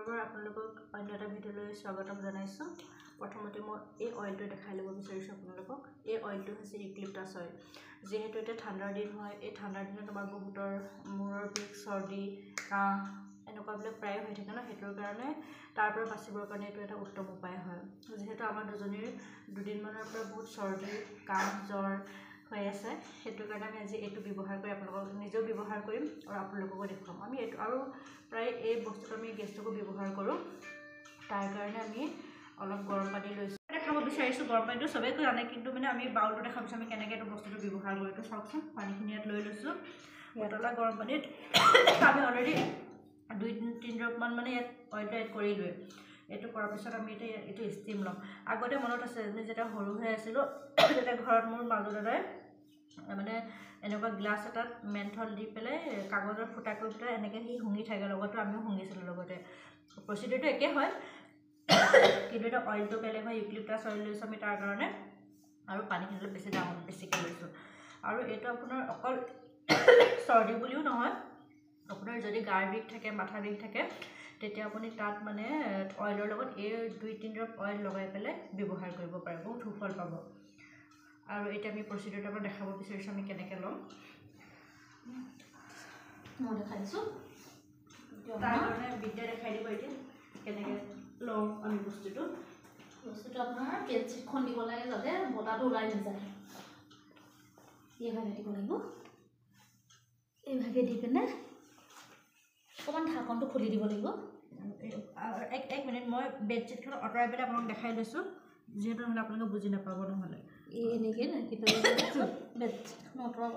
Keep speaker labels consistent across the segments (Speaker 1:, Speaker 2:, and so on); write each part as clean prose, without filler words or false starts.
Speaker 1: পুনৰবাৰ আপোনালোকক অন্য এটা ভিডিঅ'লৈ স্বাগতম জনাইছোঁ। প্ৰথমতে মই এই অইলটো দেখাই ল'ব বিচাৰিছোঁ আপোনালোকক। এই অইলটো হৈছে ইউক্লিপটাছ অইল। যিহেতু এতিয়া ঠাণ্ডাৰ দিন হয়, এই ঠাণ্ডাৰ দিনত আমাৰ বহুতৰ মূৰৰ বিষ, চৰ্দি, কাহ এনেকুৱাবিলাক প্ৰায়ে হৈ থাকে ন, সেইটোৰ কাৰণে তাৰ পৰা বাচিবৰ কাৰণে এইটো এটা উত্তম উপায় হয়। যিহেতু আমাৰ দুদিনমানৰ পৰা বহুত চৰ্দি, কাহ, জ্বৰ হৈ আছে, সেইটো কাৰণে আমি আজি এইটো ব্যৱহাৰ কৰি আপোনালোকক নিজেও ব্যৱহাৰ কৰিম আৰু আপোনালোককো দেখুৱাম। আমি এইটো আৰু প্ৰায় এই বস্তুটো আমি গেছটোকো ব্যৱহাৰ কৰোঁ। তাৰ কাৰণে আমি অলপ গৰম পানী লৈছোঁ। দেখাব বিচাৰিছোঁ গৰম পানীটো চবেইতো জানে, কিন্তু মানে আমি বাউলটো দেখাব বিচাৰোঁ আমি কেনেকৈ এইটো বস্তুটো ব্যৱহাৰ কৰোঁ। এইটো চাওকচোন, পানীখিনি ইয়াত লৈ লৈছোঁ। উতলা গৰম পানীত আমি অলৰেডি 2-3 ড্ৰপমান মানে ইয়াত অইলটো এড কৰিলোৱে। এইটো কৰাৰ পিছত আমি এতিয়া এইটো ষ্টিম ল'ম। আগতে মনত আছে আমি যেতিয়া সৰু হৈ আছিলোঁ, তেতিয়া ঘৰত মোৰ মাজু দাদাই মানে এনেকুৱা গ্লাছ এটাত মেন্থল দি পেলাই কাগজৰ ফুটা কৰি পেলাই এনেকৈ সি শুঙি থাকে, লগতো আমিও শুঙিছিলোঁ লগতে। প্ৰচিডিউৰটো একেই হয়, কিন্তু এতিয়া অইলটো বেলেগ হয়। ইউক্লিপটাছ অইল লৈছোঁ আমি তাৰ কাৰণে, আৰু পানীখিনি অলপ বেছিকৈ লৈছোঁ। আৰু এইটো আপোনাৰ অকল চৰ্দি বুলিও নহয়, আপোনাৰ যদি গাৰ বিষ থাকে, মাথা বিষ থাকে, তেতিয়া আপুনি তাত মানে অইলৰ লগত এই 2-3 ড্ৰপ অইল লগাই পেলাই ব্যৱহাৰ কৰিব পাৰে, বহুত সুফল পাব। আৰু এতিয়া আমি প্ৰচিডিউৰটো আপোনাক দেখাব বিচাৰিছোঁ আমি কেনেকৈ ল'ম। মই দেখাই দিছোঁ, তাৰ কাৰণে বিদ্যাই দেখাই দিব এতিয়া কেনেকৈ লওঁ আমি বস্তুটো
Speaker 2: আপোনাৰ বেডশ্বীটখন দিব লাগে যাতে বতাহটো ওলাই নাযায়। এইভাগে দিব লাগিব, এইভাগে দি পিনে অকণমান ঢাকনটো খুলি দিব লাগিব।
Speaker 1: এক মিনিট, মই বেডশ্বীটখন আঁতৰাই পেলাই আপোনাক দেখাই লৈছোঁ, যিহেতু নহ'লে আপোনালোকে বুজি নাপাব। নহ'লে
Speaker 2: এনেকৈ ঢাকি পেলাই বেডশ্বীটখন আঁতৰাব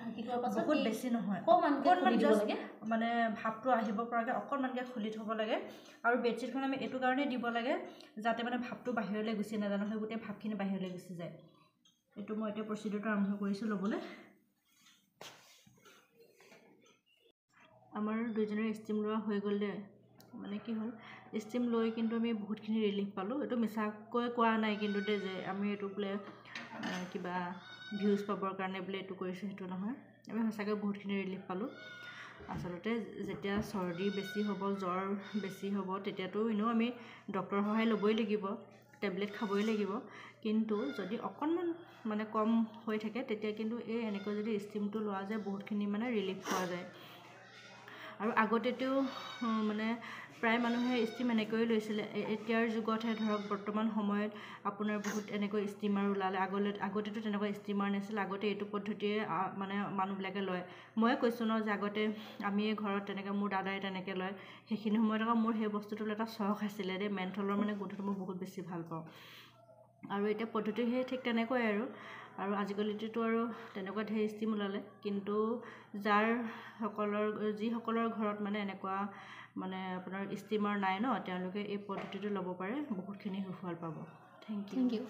Speaker 2: ঢাকি থোৱাৰ পাছত
Speaker 1: বহুত বেছি নহয়,
Speaker 2: অকণমান জাষ্ট
Speaker 1: মানে ভাপটো আহিব পৰাকৈ অকণমানকৈ খুলি থ'ব লাগে। আৰু বেডশ্বীটখন আমি এইটো কাৰণেই দিব লাগে যাতে মানে ভাপটো বাহিৰলৈ গুচি নাযায়, নহয় গোটেই ভাপখিনি বাহিৰলৈ গুচি যায়। এইটো মই এতিয়া প্ৰচিডিউৰটো আৰম্ভ কৰিছোঁ ল'বলৈ। আমাৰ দুইজনৰ ষ্টিম লোৱা হৈ গ'ল দে। মানে কি হ'ল, ষ্টিম লৈ কিন্তু আমি বহুতখিনি ৰিলিফ পালোঁ। এইটো মিছাকৈ কোৱা নাই কিন্তু দে যে আমি এইটো বোলে কিবা ভিউজ পাবৰ কাৰণে বোলে এইটো কৰিছোঁ, সেইটো নহয়। আমি সঁচাকৈ বহুতখিনি ৰিলিফ পালোঁ। আচলতে যেতিয়া চৰ্দি বেছি হ'ব, জ্বৰ বেছি হ'ব, তেতিয়াতো এনেও আমি ডক্তৰৰ সহায় ল'বই লাগিব, টেবলেট খাবই লাগিব। কিন্তু যদি অকণমান মানে কম হৈ থাকে, তেতিয়া কিন্তু এই এনেকৈ যদি ষ্টিমটো লোৱা যায়, বহুতখিনি মানে ৰিলিফ পোৱা যায়। আৰু আগতেতো মানে প্ৰায় মানুহে ষ্টিম এনেকৈয়ে লৈছিলে। এতিয়াৰ যুগতহে ধৰক বৰ্তমান সময়ত আপোনাৰ বহুত এনেকৈ ষ্টিমাৰ ওলালে। আগতেতো তেনেকুৱা ষ্টিমাৰ নাছিল। আগতে এইটো পদ্ধতিয়ে মানে মানুহবিলাকে লয়। ময়ে কৈছোঁ ন যে আগতে আমিয়ে ঘৰত তেনেকৈ, মোৰ দাদাই তেনেকৈ লয়। সেইখিনি সময়ত আকৌ মোৰ সেই বস্তুটো এটা চখ আছিলে দেই, মেন্থলৰ মানে গোন্ধটো মই বহুত বেছি ভাল পাওঁ। আৰু এতিয়া পদ্ধতি সেই ঠিক তেনেকুৱাই আৰু আজিকালিতো আৰু তেনেকুৱা ঢেৰ ষ্টিম ওলালে। কিন্তু যিসকলৰ ঘৰত মানে এনেকুৱা মানে আপোনাৰ ষ্টিমাৰ নাই ন, তেওঁলোকে এই পদ্ধতিটো ল'ব পাৰে, বহুতখিনি সুফল পাব। Thank U.